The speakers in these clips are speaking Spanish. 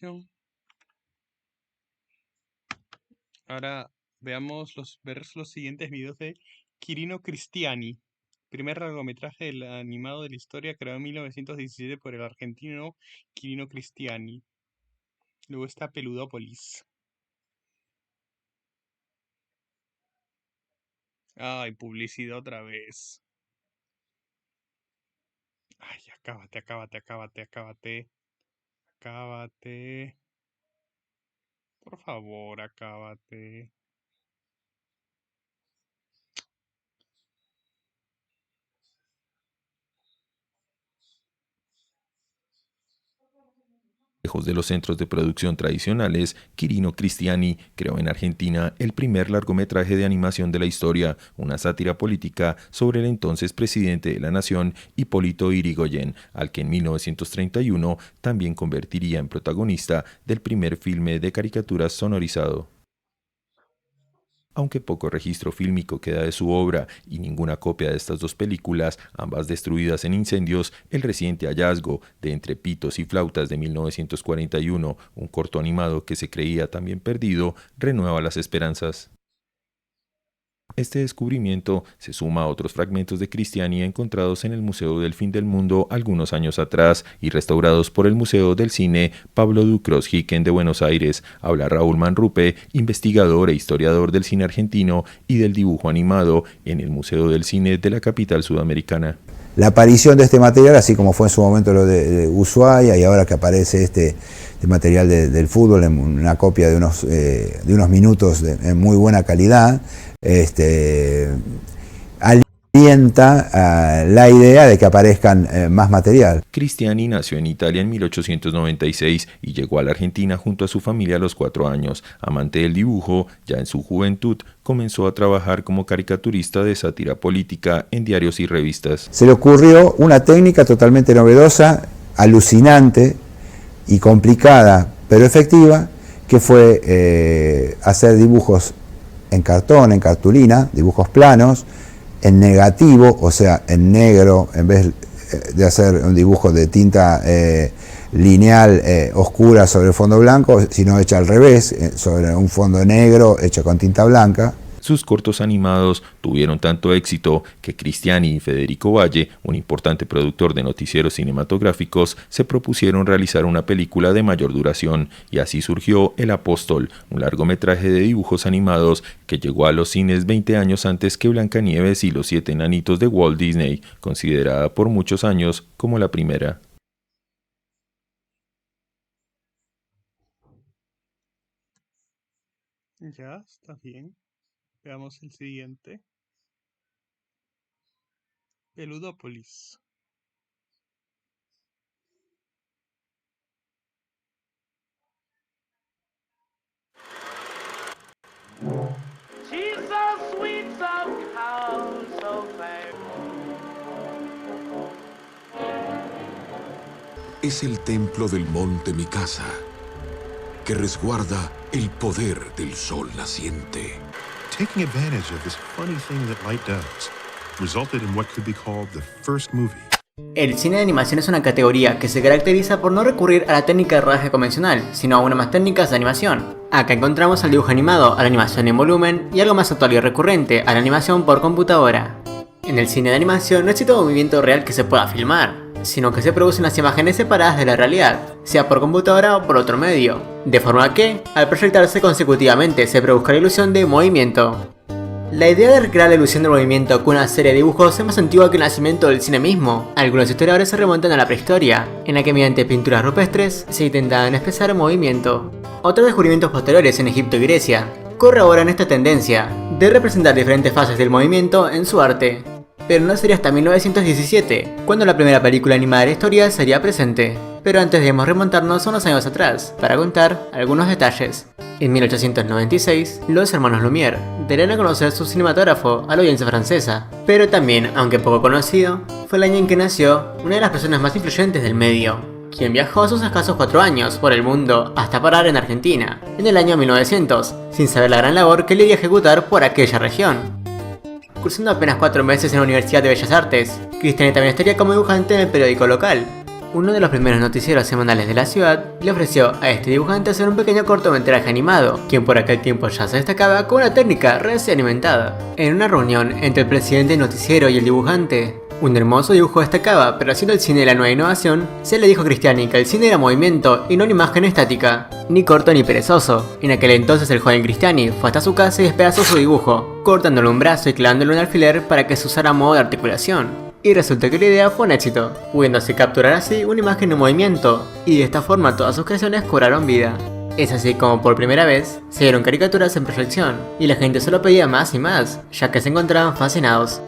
No. Ahora ver los siguientes videos de Quirino Cristiani, primer largometraje animado de la historia, creado en 1917 por el argentino Quirino Cristiani. Luego está Peludópolis. Ay, publicidad otra vez. Ay, acábate. Por favor, acábate. Lejos de los centros de producción tradicionales, Quirino Cristiani creó en Argentina el primer largometraje de animación de la historia, una sátira política sobre el entonces presidente de la nación, Hipólito Yrigoyen, al que en 1931 también convertiría en protagonista del primer filme de caricaturas sonorizado. Aunque poco registro fílmico queda de su obra y ninguna copia de estas dos películas, ambas destruidas en incendios, el reciente hallazgo de Entre pitos y flautas de 1941, un corto animado que se creía también perdido, renueva las esperanzas. Este descubrimiento se suma a otros fragmentos de Cristiani encontrados en el Museo del Fin del Mundo algunos años atrás y restaurados por el Museo del Cine Pablo Ducros-Hicken de Buenos Aires. Habla Raúl Manrupe, investigador e historiador del cine argentino y del dibujo animado en el Museo del Cine de la capital sudamericana. La aparición de este material, así como fue en su momento lo de Ushuaia y ahora que aparece este material del fútbol en una copia de unos minutos en muy buena calidad, alienta la idea de que aparezcan más material. Cristiani nació en Italia en 1896 y llegó a la Argentina junto a su familia a los 4 años. Amante del dibujo, ya en su juventud comenzó a trabajar como caricaturista de sátira política en diarios y revistas. Se le ocurrió una técnica totalmente novedosa, alucinante y complicada, pero efectiva, que fue hacer dibujos en cartón, en cartulina, dibujos planos, en negativo, o sea, en negro, en vez de hacer un dibujo de tinta lineal oscura sobre el fondo blanco, sino hecha al revés, sobre un fondo negro hecho con tinta blanca. Sus cortos animados tuvieron tanto éxito que Cristiani y Federico Valle, un importante productor de noticieros cinematográficos, se propusieron realizar una película de mayor duración, y así surgió El Apóstol, un largometraje de dibujos animados que llegó a los cines 20 años antes que Blancanieves y los 7 enanitos de Walt Disney, considerada por muchos años como la primera. Ya, está bien. Veamos el siguiente. Peludópolis. She's so sweet, so cold, so fair. Es el templo del monte Mikasa, que resguarda el poder del sol naciente. Taking advantage of this funny thing that light does resulted in what could be called the first movie. El cine de animación es una categoría que se caracteriza por no recurrir a la técnica de rodaje convencional, sino a unas más técnicas de animación. Acá encontramos al dibujo animado, a la animación en volumen y algo más actual y recurrente, a la animación por computadora. En el cine de animación no existe un movimiento real que se pueda filmar, sino que se producen las imágenes separadas de la realidad, sea por computadora o por otro medio, de forma que, al proyectarse consecutivamente, se produzca la ilusión de movimiento. La idea de recrear la ilusión del movimiento con una serie de dibujos es más antigua que el nacimiento del cine mismo. Algunos historiadores se remontan a la prehistoria, en la que mediante pinturas rupestres se intentaban expresar movimiento. Otros descubrimientos posteriores en Egipto y Grecia corroboran esta tendencia de representar diferentes fases del movimiento en su arte. Pero no sería hasta 1917, cuando la primera película animada de la historia sería presente. Pero antes debemos remontarnos unos años atrás, para contar algunos detalles. En 1896, los hermanos Lumière darían a conocer su cinematógrafo a la audiencia francesa. Pero también, aunque poco conocido, fue el año en que nació una de las personas más influyentes del medio, quien viajó a sus escasos 4 años por el mundo hasta parar en Argentina, en el año 1900, sin saber la gran labor que le iba a ejecutar por aquella región. Cursando apenas 4 meses en la Universidad de Bellas Artes, Cristiani también estaría como dibujante en el periódico local. Uno de los primeros noticieros semanales de la ciudad le ofreció a este dibujante hacer un pequeño cortometraje animado, quien por aquel tiempo ya se destacaba con una técnica recién inventada. En una reunión entre el presidente del noticiero y el dibujante, un hermoso dibujo destacaba, pero haciendo el cine la nueva innovación, se le dijo a Cristiani que el cine era movimiento y no una imagen estática, ni corto ni perezoso. En aquel entonces el joven Cristiani fue hasta su casa y despedazó su dibujo, cortándole un brazo y clavándole un alfiler para que se usara a modo de articulación. Y resulta que la idea fue un éxito, pudiéndose capturar así una imagen en movimiento, y de esta forma todas sus creaciones cobraron vida. Es así como por primera vez se dieron caricaturas en proyección, y la gente solo pedía más y más, ya que se encontraban fascinados.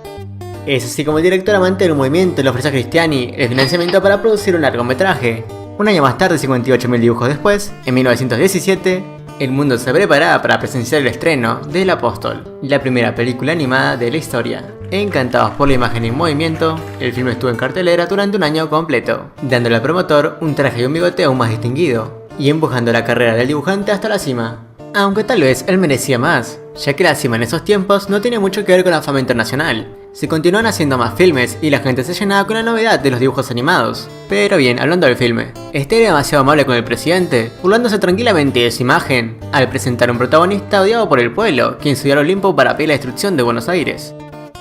Es así como el director amante del movimiento le ofrece a Cristiani el financiamiento para producir un largometraje. Un año más tarde, 58.000 dibujos después, en 1917, el mundo se preparaba para presenciar el estreno de El Apóstol, la primera película animada de la historia. Encantados por la imagen en movimiento, el filme estuvo en cartelera durante un año completo, dándole al promotor un traje y un bigote aún más distinguido, y empujando la carrera del dibujante hasta la cima. Aunque tal vez él merecía más, ya que la cima en esos tiempos no tenía mucho que ver con la fama internacional. Se continuaron haciendo más filmes y la gente se llenaba con la novedad de los dibujos animados. Pero bien, hablando del filme, este era demasiado amable con el presidente, burlándose tranquilamente de su imagen, al presentar un protagonista odiado por el pueblo, quien subió al Olimpo para pedir la destrucción de Buenos Aires.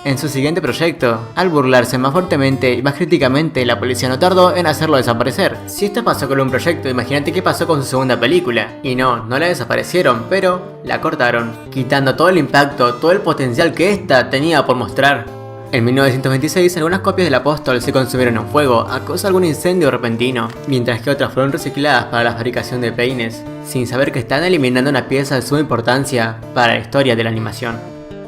En su siguiente proyecto, al burlarse más fuertemente y más críticamente, la policía no tardó en hacerlo desaparecer. Si esto pasó con un proyecto, imagínate qué pasó con su segunda película. Y no la desaparecieron, pero la cortaron, quitando todo el impacto, todo el potencial que esta tenía por mostrar. En 1926, algunas copias del Apóstol se consumieron en fuego a causa de algún incendio repentino, mientras que otras fueron recicladas para la fabricación de peines, sin saber que están eliminando una pieza de suma importancia para la historia de la animación.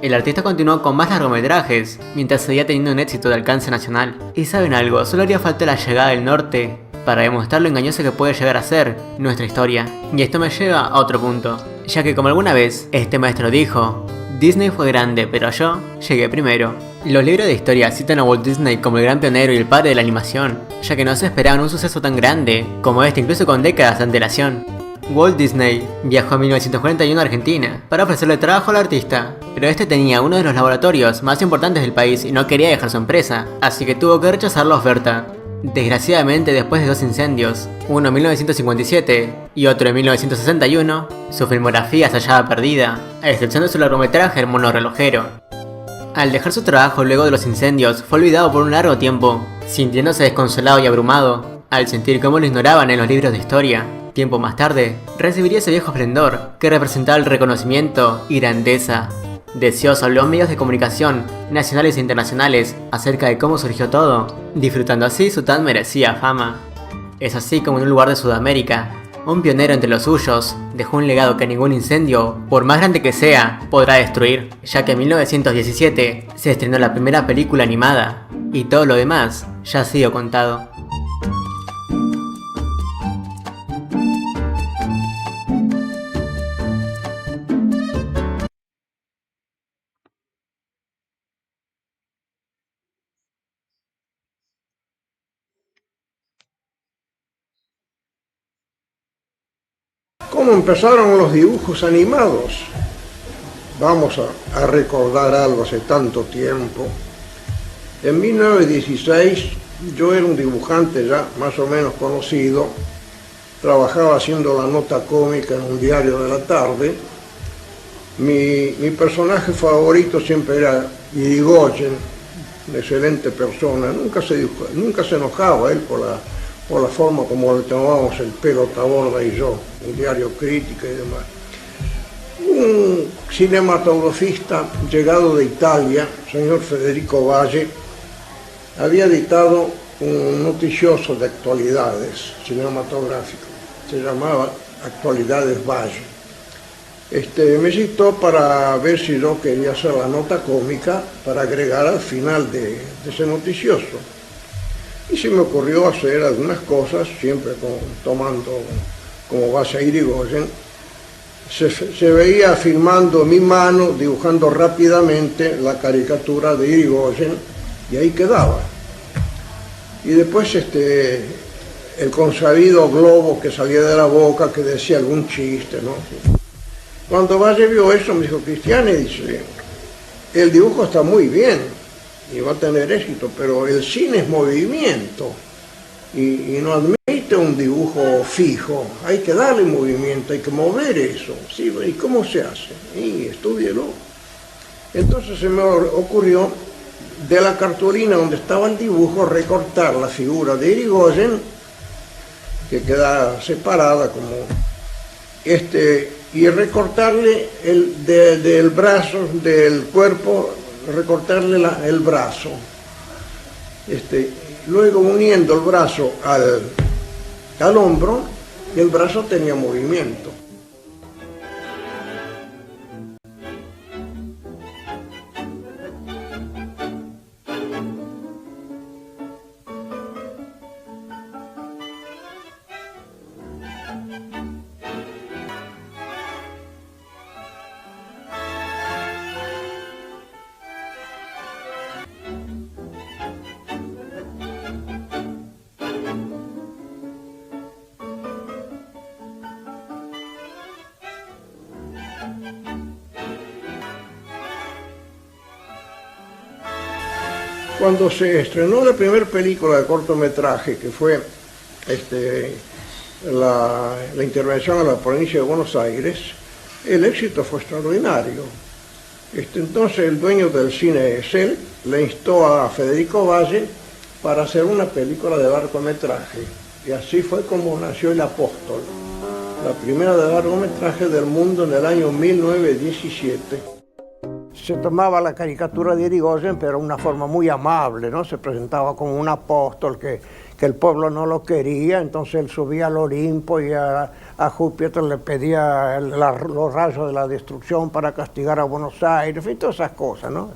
El artista continuó con más largometrajes, mientras seguía teniendo un éxito de alcance nacional. Y saben algo, solo haría falta la llegada del norte para demostrar lo engañosa que puede llegar a ser nuestra historia. Y esto me lleva a otro punto, ya que como alguna vez este maestro dijo, Disney fue grande, pero yo llegué primero. Los libros de historia citan a Walt Disney como el gran pionero y el padre de la animación, ya que no se esperaban un suceso tan grande como este, incluso con décadas de antelación. Walt Disney viajó en 1941 a Argentina para ofrecerle trabajo al artista, pero este tenía uno de los laboratorios más importantes del país y no quería dejar su empresa, así que tuvo que rechazar la oferta. Desgraciadamente, después de dos incendios, uno en 1957 y otro en 1961, su filmografía se hallaba perdida, a excepción de su largometraje El mono relojero. Al dejar su trabajo luego de los incendios, fue olvidado por un largo tiempo, sintiéndose desconsolado y abrumado, al sentir cómo lo ignoraban en los libros de historia. Tiempo más tarde, recibiría ese viejo esplendor que representaba el reconocimiento y grandeza. Deseoso habló a medios de comunicación, nacionales e internacionales, acerca de cómo surgió todo, disfrutando así su tan merecida fama. Es así como en un lugar de Sudamérica, un pionero entre los suyos, dejó un legado que ningún incendio, por más grande que sea, podrá destruir, ya que en 1917 se estrenó la primera película animada, y todo lo demás ya ha sido contado. ¿Cómo empezaron los dibujos animados? Vamos a recordar algo hace tanto tiempo. En 1916 yo era un dibujante ya más o menos conocido, trabajaba haciendo la nota cómica en un diario de la tarde. Mi personaje favorito siempre era Irigoyen, una excelente persona, nunca se enojaba él por la forma como le tomábamos el pelo Taborda y yo, un diario Crítica y demás. Un cinematografista llegado de Italia, señor Federico Valle, había editado un noticioso de actualidades cinematográfico, se llamaba Actualidades Valle. Me citó para ver si yo quería hacer la nota cómica para agregar al final de ese noticioso. Y se me ocurrió hacer algunas cosas, siempre tomando como base a Irigoyen. Se veía filmando mi mano, dibujando rápidamente la caricatura de Irigoyen, y ahí quedaba. Y después el consabido globo que salía de la boca, que decía algún chiste, ¿no? Cuando Valle vio eso, me dijo, Cristiani, dice, el dibujo está muy bien, y va a tener éxito, pero el cine es movimiento. y no admite un dibujo fijo, hay que darle movimiento, hay que mover eso, ¿sí? ¿Y cómo se hace? Y estúdielo. Entonces se me ocurrió de la cartulina donde estaba el dibujo recortar la figura de Irigoyen, que queda separada como y recortarle del brazo, del cuerpo, recortarle el brazo. Luego uniendo el brazo al hombro, y el brazo tenía movimiento. Cuando se estrenó la primera película de cortometraje, que fue la intervención a la provincia de Buenos Aires, el éxito fue extraordinario. Entonces el dueño del cine Excel le instó a Federico Valle para hacer una película de largometraje. Y así fue como nació El Apóstol, la primera de largometraje del mundo en el año 1917. Se tomaba la caricatura de Irigoyen, pero de una forma muy amable, ¿no? Se presentaba como un apóstol que el pueblo no lo quería, entonces él subía al Olimpo y a Júpiter le pedía los rayos de la destrucción para castigar a Buenos Aires, y todas esas cosas, ¿no?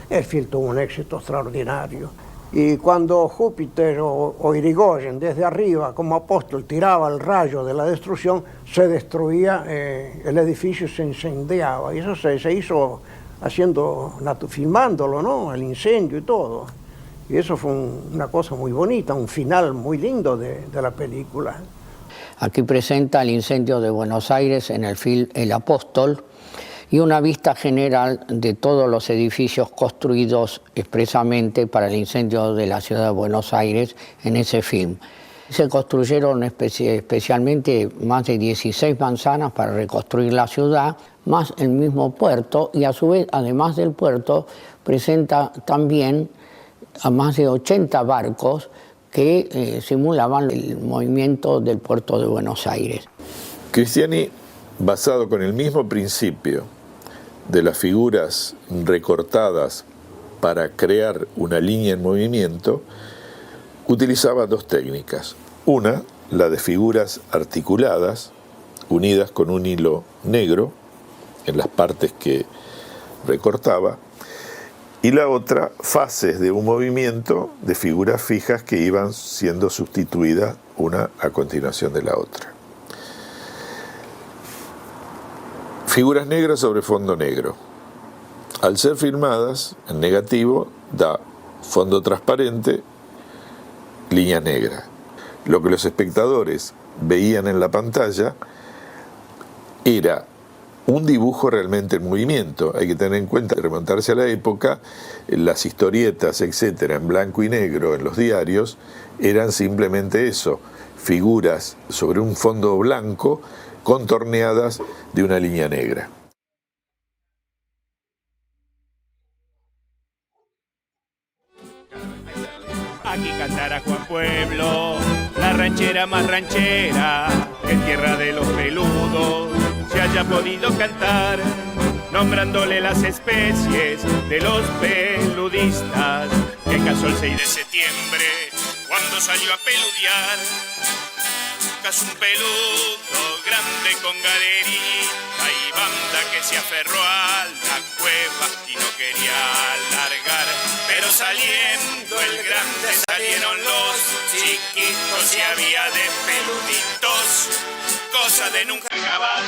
El film tuvo un éxito extraordinario. Y cuando Júpiter o Irigoyen desde arriba como apóstol tiraba el rayo de la destrucción, se destruía el edificio y se incendiaba. Y eso se hizo filmándolo, ¿no? El incendio y todo. Y eso fue una cosa muy bonita, un final muy lindo de la película. Aquí presenta el incendio de Buenos Aires en el film El Apóstol y una vista general de todos los edificios construidos expresamente para el incendio de la ciudad de Buenos Aires en ese film. Se construyeron especialmente más de 16 manzanas para reconstruir la ciudad, más el mismo puerto, y a su vez, además del puerto, presenta también a más de 80 barcos que simulaban el movimiento del puerto de Buenos Aires. Cristiani, basado con el mismo principio de las figuras recortadas para crear una línea en movimiento, utilizaba dos técnicas. Una, la de figuras articuladas, unidas con un hilo negro en las partes que recortaba, y la otra, fases de un movimiento de figuras fijas que iban siendo sustituidas una a continuación de la otra. Figuras negras sobre fondo negro. Al ser filmadas en negativo, da fondo transparente, línea negra. Lo que los espectadores veían en la pantalla era un dibujo realmente en movimiento. Hay que tener en cuenta, remontarse a la época, las historietas, etcétera, en blanco y negro en los diarios, eran simplemente eso, figuras sobre un fondo blanco contorneadas de una línea negra. Aquí cantará Juan Pueblo, la ranchera más ranchera, que en tierra de los peludos se haya podido cantar, nombrándole las especies de los peludistas, que cazó el 6 de septiembre, cuando salió a peludear. Cazó un peludo grande con galerita y banda que se aferró a la cueva y no quería largar. Pero saliendo el grande salieron los chiquitos y había de peluditos, cosa de nunca acabar.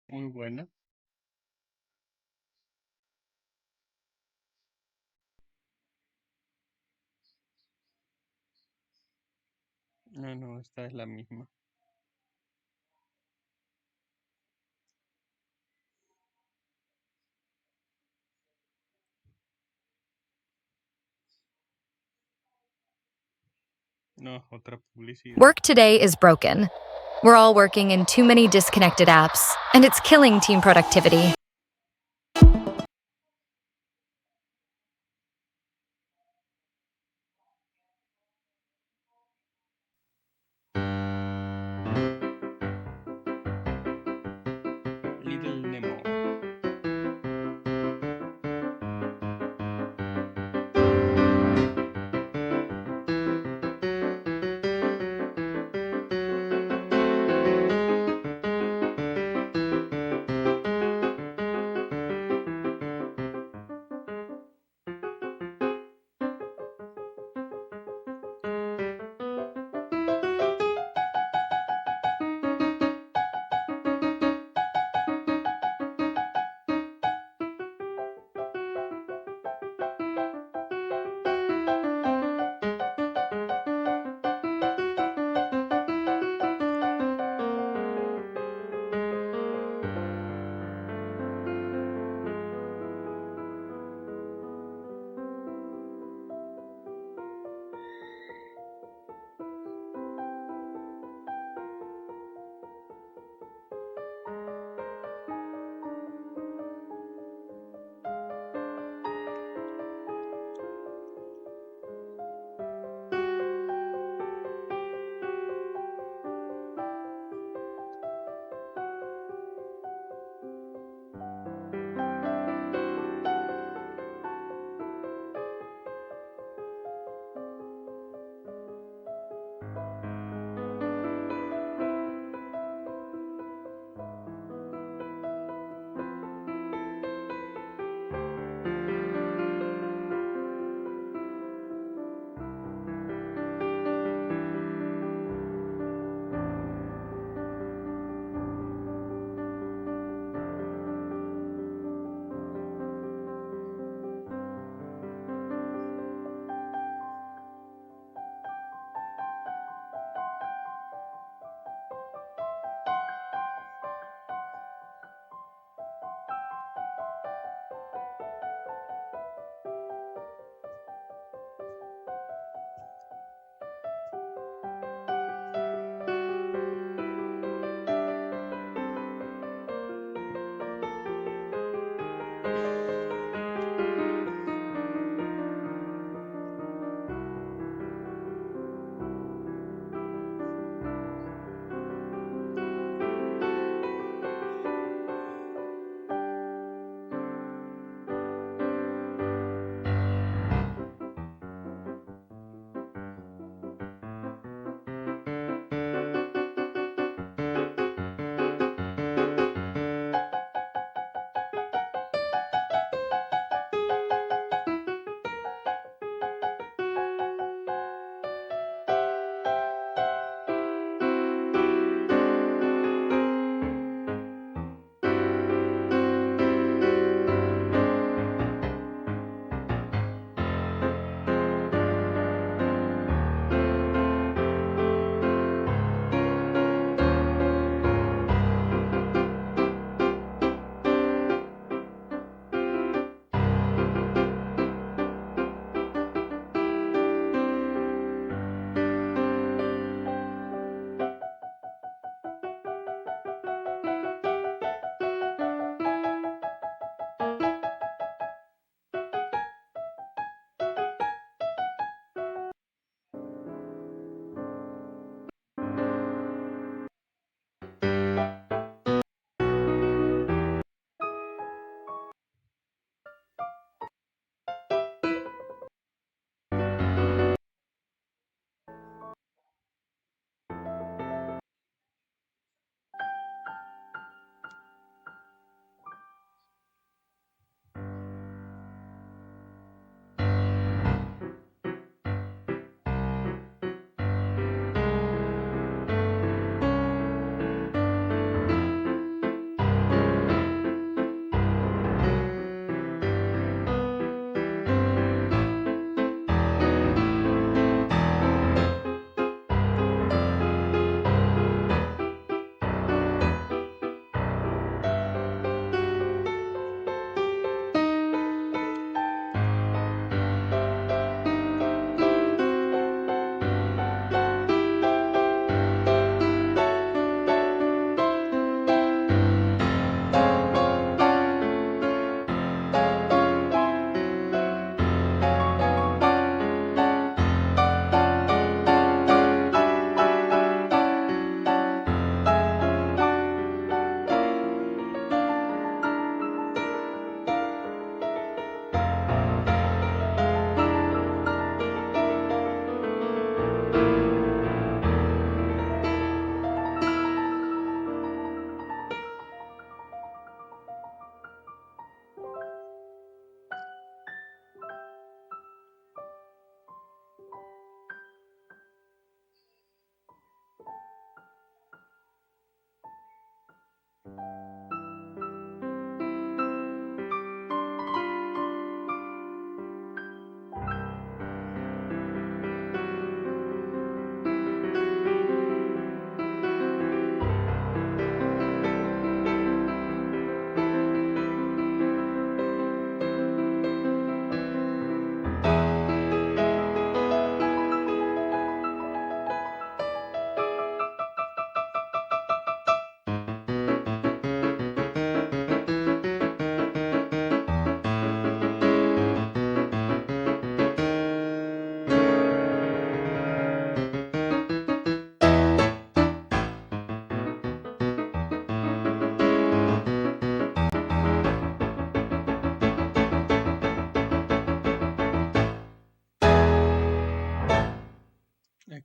Muy buena. No, no, esta es la misma. No, otra publicidad. Work today is broken. We're all working in too many disconnected apps, and it's killing team productivity. Little Nemo.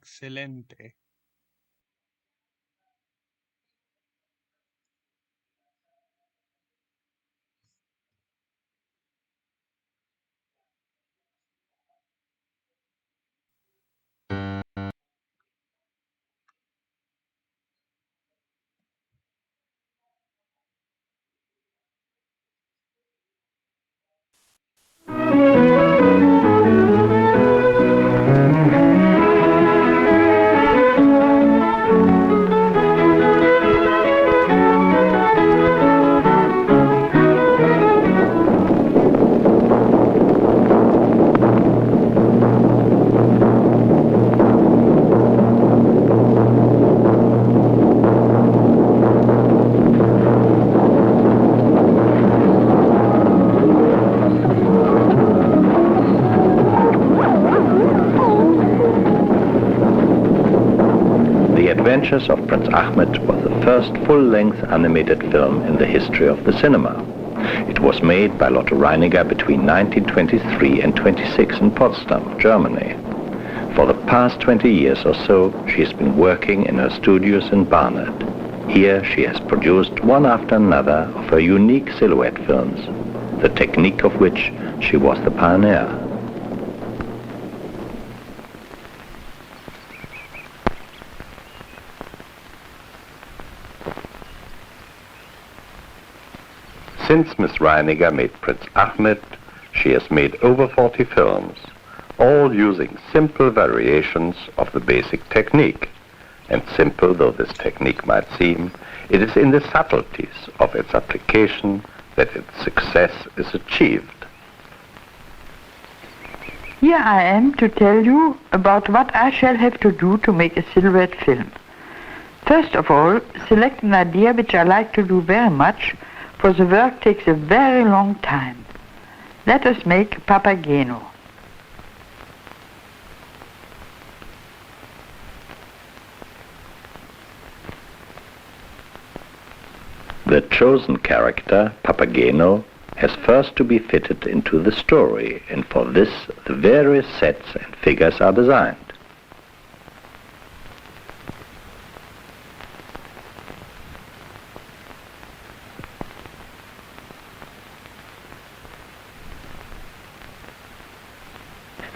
Excelente. The Adventures of Prince Ahmed was the first full-length animated film in the history of the cinema. It was made by Lotte Reiniger between 1923 and 26 in Potsdam, Germany. For the past 20 years or so, she has been working in her studios in Barnet. Here she has produced one after another of her unique silhouette films, the technique of which she was the pioneer. Since Miss Reiniger made Prince Ahmed, she has made over 40 films, all using simple variations of the basic technique. And simple though this technique might seem, it is in the subtleties of its application that its success is achieved. Here I am to tell you about what I shall have to do to make a silhouette film. First of all, select an idea which I like to do very much, for the work takes a very long time. Let us make Papageno. The chosen character, Papageno, has first to be fitted into the story, and for this the various sets and figures are designed.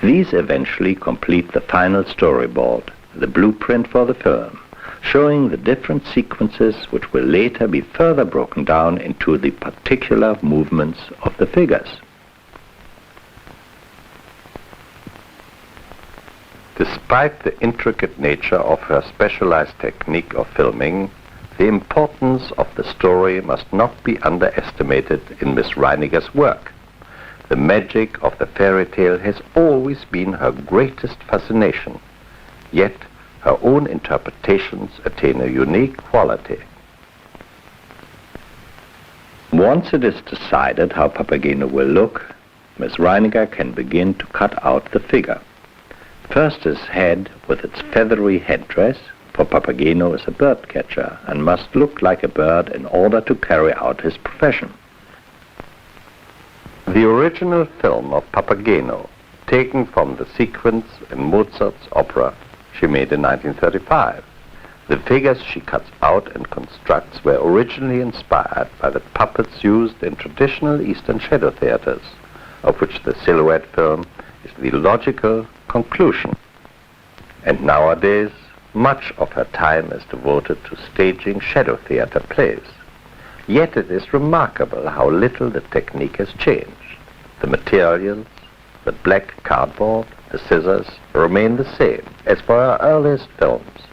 These eventually complete the final storyboard, the blueprint for the film, showing the different sequences which will later be further broken down into the particular movements of the figures. Despite the intricate nature of her specialized technique of filming, the importance of the story must not be underestimated in Miss Reiniger's work. The magic of the fairy tale has always been her greatest fascination, yet her own interpretations attain a unique quality. Once it is decided how Papageno will look, Miss Reiniger can begin to cut out the figure. First his head with its feathery headdress, for Papageno is a bird catcher and must look like a bird in order to carry out his profession. The original film of Papageno, taken from the sequence in Mozart's opera she made in 1935. The figures she cuts out and constructs were originally inspired by the puppets used in traditional Eastern shadow theaters, of which the silhouette film is the logical conclusion. And nowadays, much of her time is devoted to staging shadow theater plays. Yet it is remarkable how little the technique has changed. The materials, the black cardboard, the scissors remain the same as for her earliest films,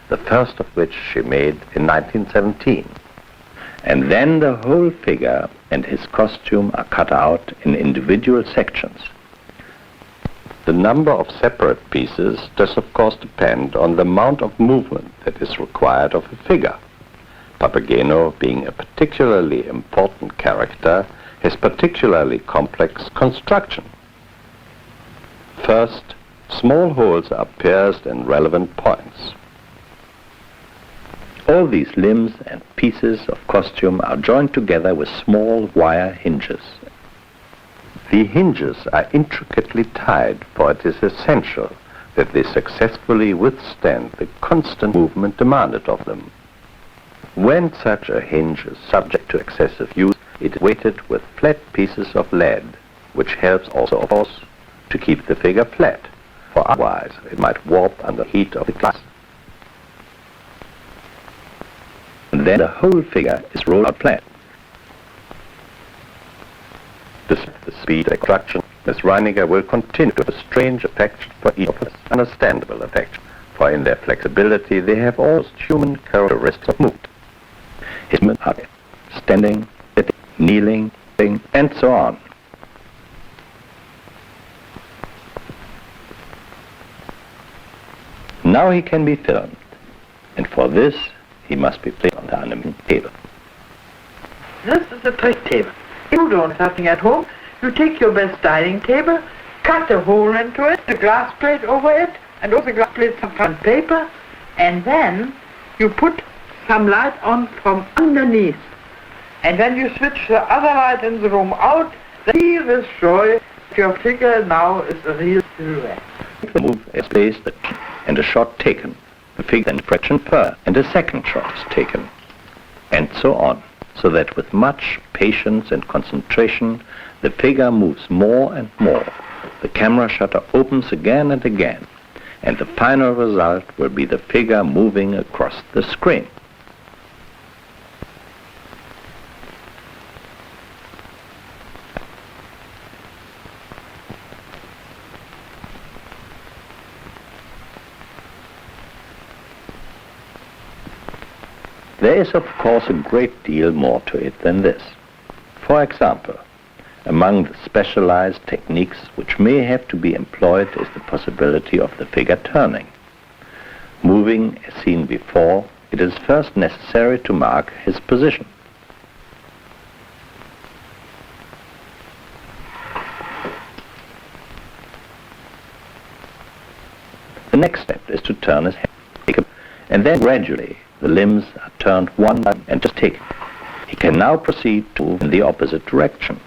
the first of which she made in 1917. And then the whole figure and his costume are cut out in individual sections. The number of separate pieces does of course depend on the amount of movement that is required of a figure. Papageno, being a particularly important character, has particularly complex construction. First, small holes are pierced in relevant points. All these limbs and pieces of costume are joined together with small wire hinges. The hinges are intricately tied, for it is essential that they successfully withstand the constant movement demanded of them. When such a hinge is subject to excessive use, it is weighted with flat pieces of lead, which helps also, of course, to keep the figure flat, for otherwise it might warp under heat of the glass. And then the whole figure is rolled out flat. Despite the speed of extraction, Miss Reiniger will continue to have a strange affection for each of us, understandable affection, for in their flexibility they have almost human characteristics of movement. His movements are standing, sitting, kneeling, sitting, and so on. Now he can be filmed, and for this he must be placed on the animation table. This is a trick table. You don't have something at home. You take your best dining table, cut a hole into it, a glass plate over it, and over the glass plate some front paper, and then you put some light on from underneath. And when you switch the other light in the room out, then see with joy that your figure now is a real silhouette. The move is placed and a shot taken, the figure then fraction further, and a second shot is taken, and so on, so that with much patience and concentration, the figure moves more and more. The camera shutter opens again and again, and the final result will be the figure moving across the screen. There is, of course, a great deal more to it than this. For example, among the specialized techniques which may have to be employed is the possibility of the figure turning. Moving as seen before, it is first necessary to mark his position. The next step is to turn his head, and then gradually the limbs are turned one by one and just taken. He can now proceed to move in the opposite direction.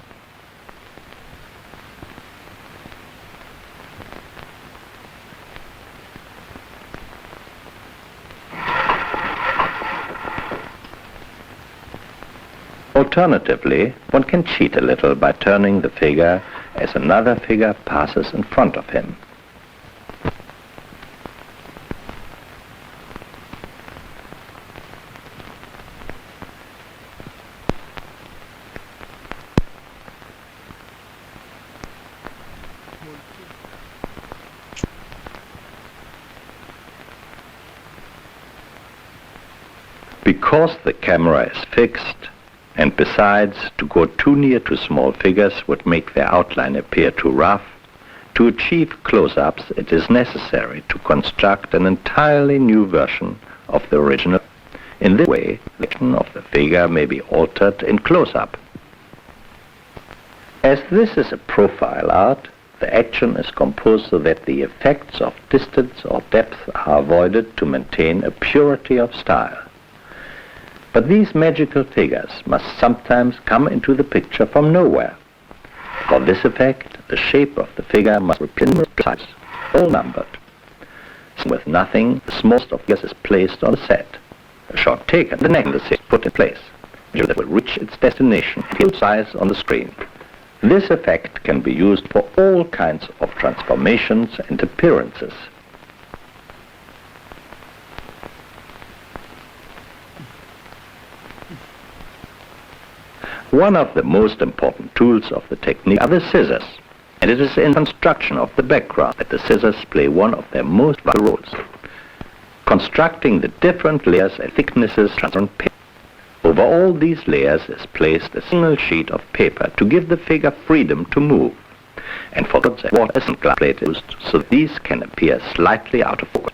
Alternatively, one can cheat a little by turning the figure as another figure passes in front of him. Because the camera is fixed, and besides, to go too near to small figures would make their outline appear too rough, to achieve close-ups it is necessary to construct an entirely new version of the original. In this way, the action of the figure may be altered in close-up. As this is a profile art, the action is composed so that the effects of distance or depth are avoided to maintain a purity of style. But these magical figures must sometimes come into the picture from nowhere. For this effect, the shape of the figure must be precise, all numbered. With nothing, the smallest of figures is placed on the set. A shot taken, the next is put in place, so that it will reach its destination at full size on the screen. This effect can be used for all kinds of transformations and appearances. One of the most important tools of the technique are the scissors, and it is in construction of the background that the scissors play one of their most vital roles. Constructing the different layers and thicknesses transparent paper. Over all these layers is placed a single sheet of paper to give the figure freedom to move, and for that water and glass plate is used so that these can appear slightly out of focus.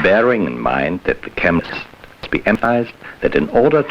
Bearing in mind that the camera must be emphasized that in order to